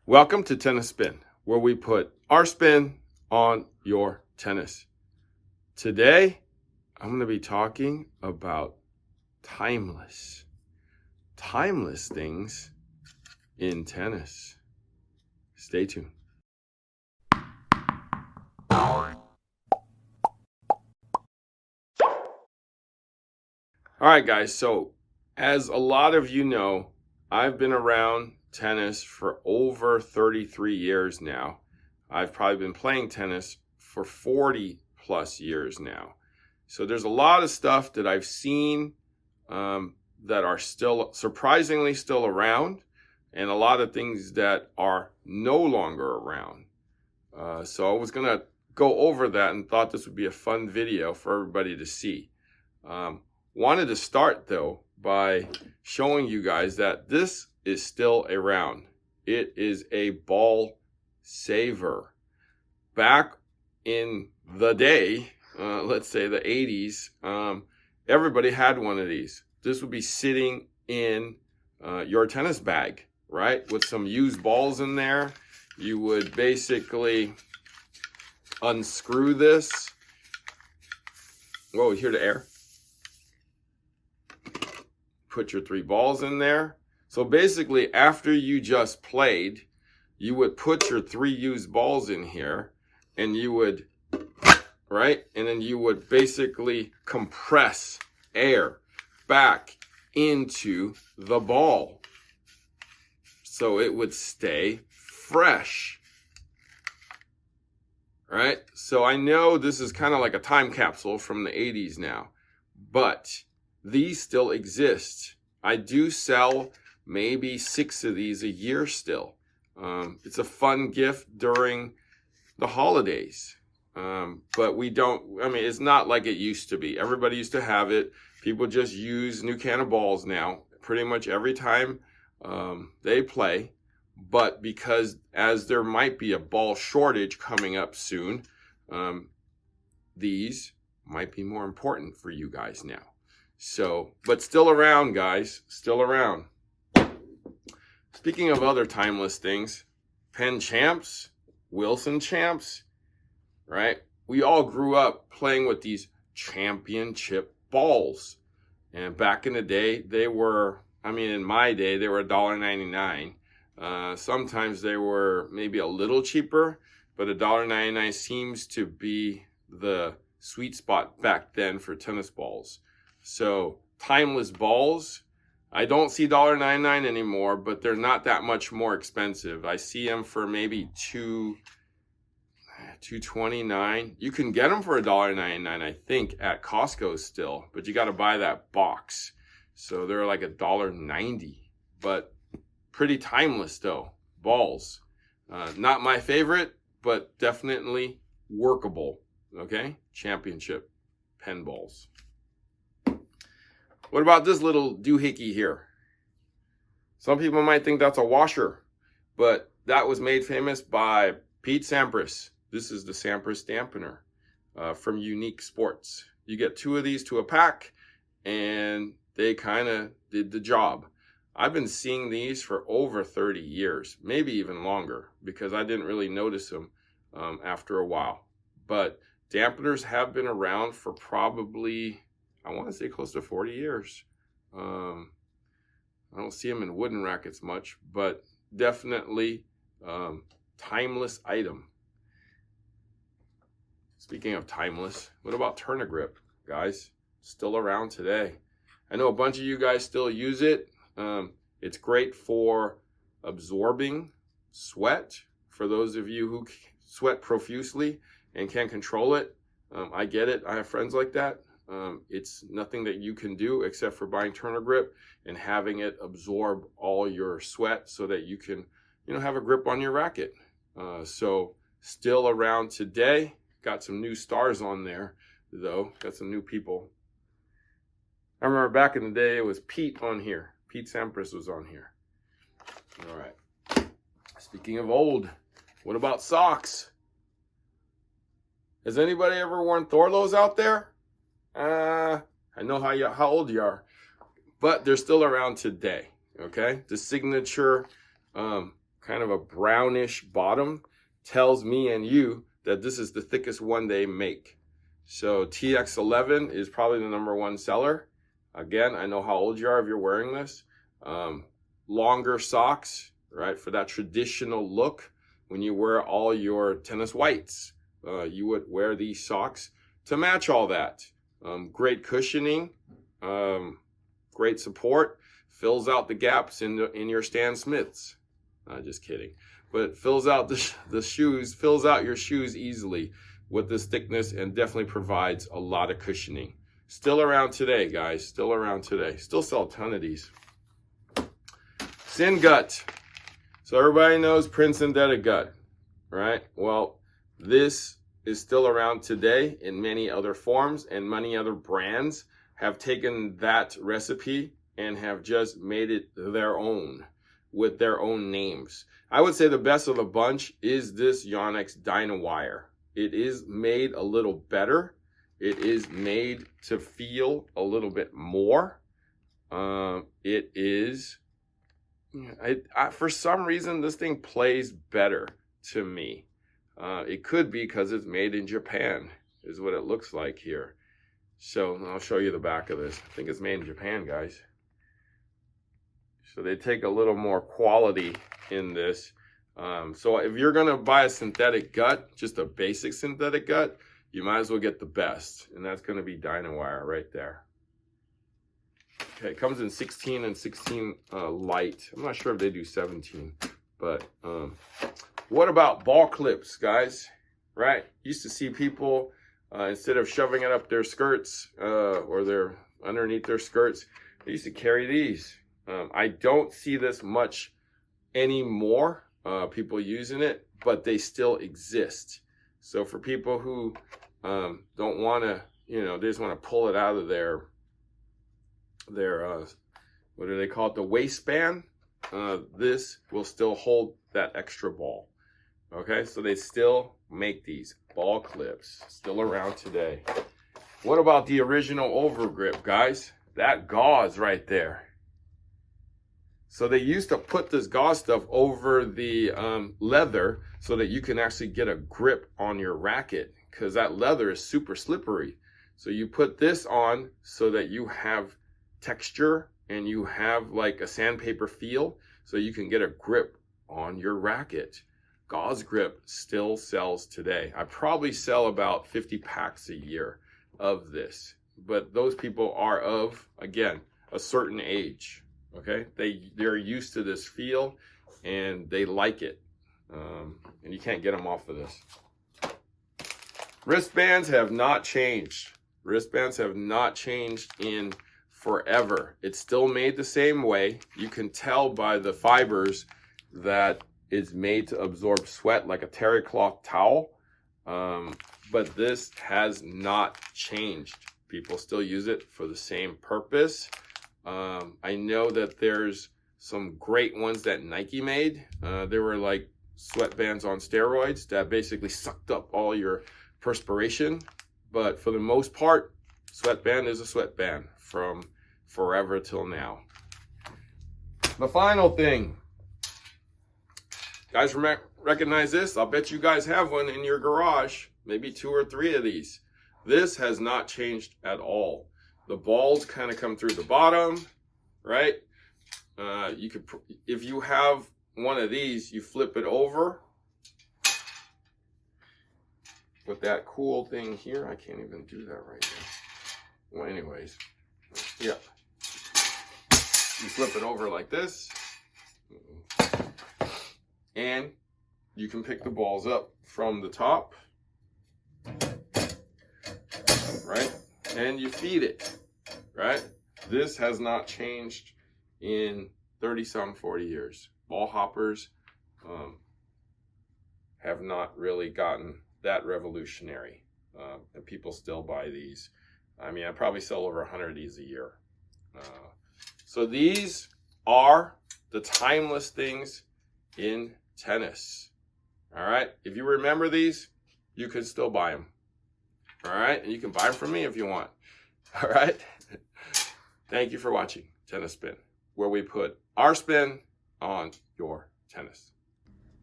Welcome to Tennis Spin, where we put our spin on your tennis. Today, I'm going to be talking about timeless things in tennis. Stay tuned. All right, guys. So as a lot of you know, I've been around tennis for over 33 years now. I've probably been playing tennis for 40 plus years now. So there's a lot of stuff that I've seen that are still surprisingly still around, and a lot of things that are no longer around. So I was going to go over that and thought this would be a fun video for everybody to see. Wanted to start though by showing you guys that this is still around. It is a ball saver. Back in the day, let's say the 80s, everybody had one of these. This would be sitting in your tennis bag, right? With some used balls in there. You would basically unscrew this. Whoa, you hear the air? Put your 3 balls in there. So basically, after you just played, you would put your 3 used balls in here, and you would, right? And then you would basically compress air back into the ball, so it would stay fresh, right? So I know this is kind of like a time capsule from the 80s now, but these still exist. I do sell maybe 6 of these a year still. It's a fun gift during the holidays. But we don't, I mean, it's not like it used to be. Everybody used to have it. People just use new can of balls now, pretty much every time they play. But because as there might be a ball shortage coming up soon, these might be more important for you guys now. So, but still around, guys, still around. Speaking of other timeless things, Penn champs, Wilson champs, right? We all grew up playing with these championship balls. And back in the day, they were, I mean, in my day, they were $1.99. Sometimes they were maybe a little cheaper, but $1.99 seems to be the sweet spot back then for tennis balls. So timeless balls, I don't see $1.99 anymore, but they're not that much more expensive. I see them for maybe $2.29. You can get them for $1.99, I think, at Costco still, but you got to buy that box. So they're like $1.90, but pretty timeless though. Balls, not my favorite, but definitely workable. Okay, championship Penn balls. What about this little doohickey here? Some people might think that's a washer, but that was made famous by Pete Sampras. This is the Sampras dampener from Yonex Sports. You get 2 of these to a pack, and they kind of did the job. I've been seeing these for over 30 years, maybe even longer, because I didn't really notice them after a while. But dampeners have been around for probably, I want to say, close to 40 years. I don't see them in wooden rackets much, but definitely timeless item. Speaking of timeless, what about Turn-A-Grip, guys? Still around today. I know a bunch of you guys still use it. It's great for absorbing sweat. For those of you who sweat profusely and can't control it, I get it. I have friends like that. It's nothing that you can do except for buying Turn-A-Grip and having it absorb all your sweat so that you can, have a grip on your racket. So still around today. Got some new stars on there, though. Got some new people. I remember back in the day, it was Pete on here. Pete Sampras was on here. All right. Speaking of old, what about socks? Has anybody ever worn Thorlos out there? I know how old you are, but they're still around today. Okay, the signature kind of a brownish bottom tells me and you that this is the thickest one they make. So TX11 is probably the #1 seller. Again, I know how old you are if you're wearing this. Longer socks, right? For that traditional look, when you wear all your tennis whites, you would wear these socks to match all that. Great cushioning, great support, fills out the gaps in your Stan Smiths. Just kidding. But fills out the shoes, fills out your shoes easily with this thickness, and definitely provides a lot of cushioning. Still around today, guys. Still around today. Still sell a ton of these. Sin Gut. So everybody knows Prince Indebted Gut, right? Well, this is still around today in many other forms, and many other brands have taken that recipe and have just made it their own with their own names. I would say the best of the bunch is this Yonex Dynawire. It is made a little better. It is made to feel a little bit more. It is, for some reason, this thing plays better to me. It could be because it's made in Japan, is what it looks like here. So I'll show you the back of this. I think it's made in Japan, guys. So they take a little more quality in this. So if you're going to buy a synthetic gut, just a basic synthetic gut, you might as well get the best. And that's going to be Dynawire right there. Okay, it comes in 16 and 16 light. I'm not sure if they do 17. But what about ball clips, guys? Right? Used to see people, instead of shoving it up their skirts or their underneath their skirts, they used to carry these. I don't see this much anymore, people using it, but they still exist. So for people who don't want to, they just want to pull it out of their what do they call it, the waistband, this will still hold that extra ball. Okay, so they still make these ball clips, still around today. What about the original overgrip, guys? That gauze right there. So they used to put this gauze stuff over the leather so that you can actually get a grip on your racket, because that leather is super slippery. So you put this on so that you have texture and you have like a sandpaper feel, so you can get a grip on your racket. Gauze grip still sells today. I probably sell about 50 packs a year of this, but those people are of, again, a certain age. Okay, they're used to this feel and they like it, and you can't get them off of this. Wristbands have not changed. Wristbands have not changed in forever. It's still made the same way. You can tell by the fibers that it's made to absorb sweat like a terry cloth towel, but this has not changed. People still use it for the same purpose. I know that there's some great ones that Nike made. They were like sweatbands on steroids that basically sucked up all your perspiration. But for the most part, sweatband is a sweatband from forever till now. The final thing. Guys, recognize this? I'll bet you guys have one in your garage. Maybe 2 or 3 of these. This has not changed at all. The balls kind of come through the bottom, right? You could, if you have one of these, you flip it over with that cool thing here. I can't even do that right now. Well, anyways, yeah. You flip it over like this, and you can pick the balls up from the top, right? And you feed it, right? This has not changed in 30-some, 40 years. Ball hoppers have not really gotten that revolutionary. And people still buy these. I mean, I probably sell over 100 of these a year. So these are the timeless things in tennis. All right? If you remember these, you can still buy them. All right? And you can buy them from me if you want. All right? Thank you for watching Tennis Spin, where we put our spin on your tennis.